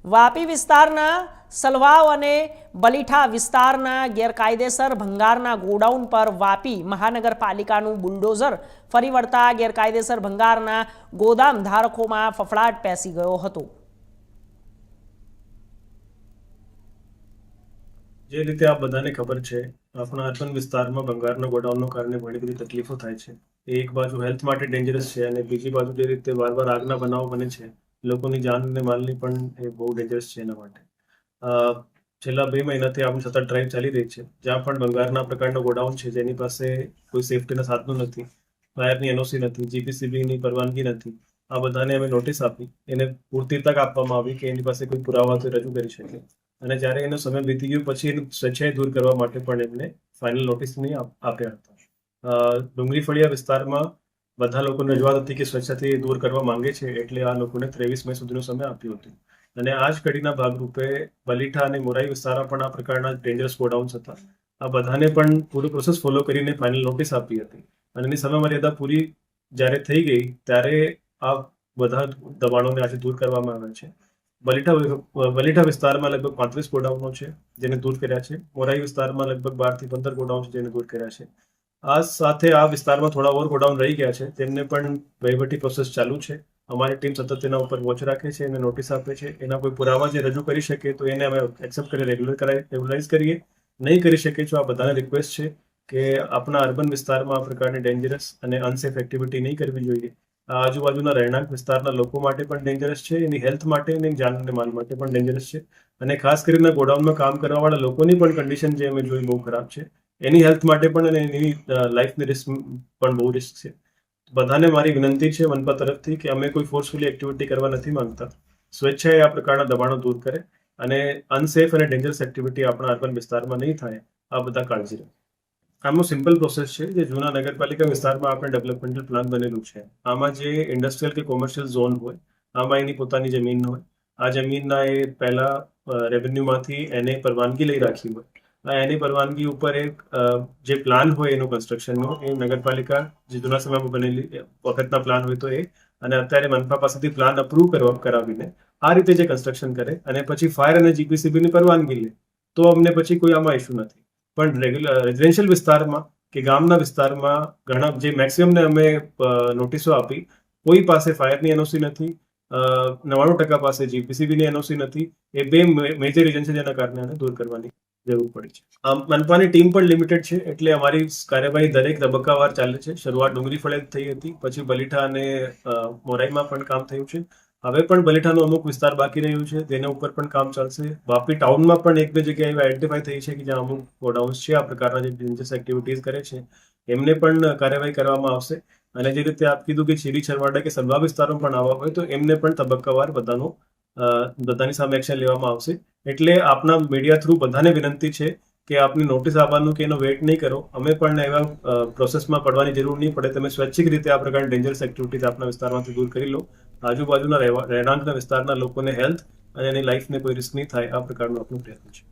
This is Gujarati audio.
વાપી વિસ્તારના સલવાવ અને બલીઠા વિસ્તારના ગેરકાયદેસર ભંગારના ગોડાઉન પર વાપી મહાનગરપાલિકાનું બુલડોઝર ફરી વળતા ગેરકાયદેસર ભંગારના ગોદામ ધારકોમાં ફફડાટ પેસી ગયો હતો। જે રીતે આ બધાને ખબર છે, આપણા અર્બન વિસ્તારમાં ભંગારના ગોડાઉનના કારણે ઘણી બધી તકલીફો થાય છે। એક બાજુ હેલ્થ માટે ડેન્જરસ છે અને બીજી બાજુ જે રીતે વારવાર આગના બનાવો બને છે, લોકોની જાન અને માલની પણ એ બહુ ડેન્જરસ છે। એના માટે છેલ્લા 2 મહિનાથી આપણી સતત ડ્રાઈવ ચાલી રહી છે, જ્યાં પણ ભંગારના પ્રકારના ગોડાઉન છે જેની પાસે કોઈ સેફટીના સાધનો નથી, ફાયરની એનઓસી નથી, જીપીસીબીની પરવાનગી નથી, આ બધાને અમે નોટિસ આપી, એને પૂરતી તક આપવામાં આવી કે એની પાસે કોઈ પુરાવા રજૂ કરી શકે। અને જ્યારે એનો સમય વીતી ગયો પછી એનું સ્વેચ્છાએ દૂર કરવા માટે પણ એમને ફાઇનલ નોટિસ નહીં આપ્યા હતા। ડુંગરી ફળિયા વિસ્તારમાં બધા લોકોને રજૂઆત હતી કે સ્વેચ્છાથી દૂર કરવા માંગે છે, એટલે આ લોકોને 23 મે સુધીનો સમય આપ્યો હતો। અને આ જ કડીના ભાગરૂપે બલીઠા અને મોરાઈ વિસ્તારમાં પણ આ પ્રકારના ડેન્જરસ ગોડાઉન્સ હતા। આ બધાને પણ પૂરી પ્રોસેસ ફોલો કરીને ફાઇનલ નોટિસ આપી હતી અને એની સમયમર્યાદા પૂરી જ્યારે થઈ ગઈ ત્યારે આ બધા દબાણોને આજે દૂર કરવામાં આવ્યા છે। બલીઠા વિસ્તારમાં લગભગ 35 ગોડાઉનો છે જેને દૂર કર્યા છે। મોરાઈ વિસ્તારમાં લગભગ 12 થી 15 ગોડાઉન છે જેને દૂર કર્યા છે। આ સાથે આ વિસ્તારમાં થોડા ઓર ગોડાઉન રહી ગયા છે, તેમને પણ વહીવટી પ્રોસેસ ચાલુ છે। અમારી ટીમ સતત તેના ઉપર વોચ રાખે છે અને નોટિસ આપે છે। એના કોઈ પુરાવા જે રજૂ કરી શકે તો એને અમે એક્સેપ્ટ કરી રેગ્યુલરાઇઝ કરીએ, નહીં કરી શકીએ તો આ બધાને રિક્વેસ્ટ છે કે આપણા અર્બન વિસ્તારમાં આ પ્રકારની ડેન્જરસ અને અનસેફ એક્ટિવિટી નહીં કરવી જોઈએ। આજુબાજુના રહેણાંક વિસ્તારના લોકો માટે પણ ડેન્જરસ છે, એની હેલ્થ માટે અને જાન અને માલ માટે પણ ડેન્જરસ છે। અને ખાસ કરીને ગોડાઉનમાં કામ કરવાવાળા લોકોની પણ કન્ડિશન જે અમે જોઈ બહુ ખરાબ છે, એની હેલ્થ માટે પણ અને એની લાઈફની રિસ્ક પણ બહુ રિસ્ક છે। બધાને મારી વિનંતી છે મનપા તરફથી કે અમે કોઈ ફોર્સફુલી એક્ટિવિટી કરવા નથી માંગતા, સ્વેચ્છાએ આ પ્રકારના દબાણો દૂર કરે અને અનસેફ અને ડેન્જરસ એક્ટિવિટી આપણા અર્બન વિસ્તારમાં નહીં થાય, આ બધા કાળજી રાખે। આમનો સિમ્પલ પ્રોસેસ છે, જે જૂના નગરપાલિકા વિસ્તારમાં આપણે ડેવલપમેન્ટલ પ્લાન બનેલું છે, આમાં જે ઇન્ડસ્ટ્રીયલ કે કોમર્શિયલ ઝોન હોય, આમાં એની પોતાની જમીન હોય, આ જમીનના એ પહેલા રેવન્યુમાંથી એને પરવાનગી લઈ રાખી હોય, એની પરવાનગી ઉપર એક જે પ્લાન હોય એનું કન્સ્ટ્રક્શનનો એ નગરપાલિકા જે જૂના સમયમાં બનેલી વખતના પ્લાન હોય તો એ, અને અત્યારે મનપા પાસેથી પ્લાન અપ્રૂવ કરાવીને આ રીતે જે કન્સ્ટ્રક્શન કરે અને પછી ફાયર અને જીપીસીબીની પરવાનગી લે તો અમને પછી કોઈ આમાં ઇશ્યુ નથી। પણ રેઝિડેન્શિયલ વિસ્તારમાં કે ગામના વિસ્તારમાં ઘણા જે મેક્સિમમને અમે નોટિસો આપી, કોઈ પાસે ફાયરની એનઓસી નથી, 99% પાસે જીપીસીબીની એનઓસી નથી। એ 2 મેજર રીઝન છે જેના કારણે આને દૂર કરવાની જરૂર પડી છે। મનપાની ટીમ પણ લિમિટેડ છે, એટલે અમારી કાર્યવાહી દરેક તબક્કાવાર ચાલે છે। શરૂઆત ડુંગરી ફળે થઈ હતી, પછી બલીઠા અને મોરાઈમાં પણ કામ થયું છે, હવે પણ બલીઠાનો અમુક વિસ્તાર બાકી રહ્યું છે, તેના ઉપર પણ કામ ચાલશે। વાપી ટાઉનમાં પણ 1-2 જગ્યાએ આઈડેન્ટિફાઈ થઈ છે કે જ્યાં અમુક ગોડાઉન્સ છે આ પ્રકારના જે ડેન્જરસ એક્ટિવિટીઝ કરે છે, એમને પણ કાર્યવાહી કરવામાં આવશે। અને જે રીતે આપ કીધું કે ચીરી છરવાડા કે સલવા વિસ્તારમાં પણ આવવા હોય તો એમને પણ તબક્કાવાર બધાની સામે એક્શન લેવામાં આવશે। એટલે આપના મીડિયા થ્રુ બધાને વિનંતી છે કે આપની નોટિસ આપવાનું કે એનો વેઇટ નહીં કરો, અમે પણ એવા પ્રોસેસમાં પડવાની જરૂર નહીં પડે, તમે સ્વૈચ્છિક રીતે આ પ્રકારની ડેન્જરસ એક્ટિવિટીઝ આપના વિસ્તારમાંથી દૂર કરી લો। આજુબાજુના રહેણાંકના વિસ્તારના લોકોને હેલ્થ અને એની લાઈફને કોઈ રિસ્ક નહીં થાય, આ પ્રકારનો આપણો પ્રયત્ન છે।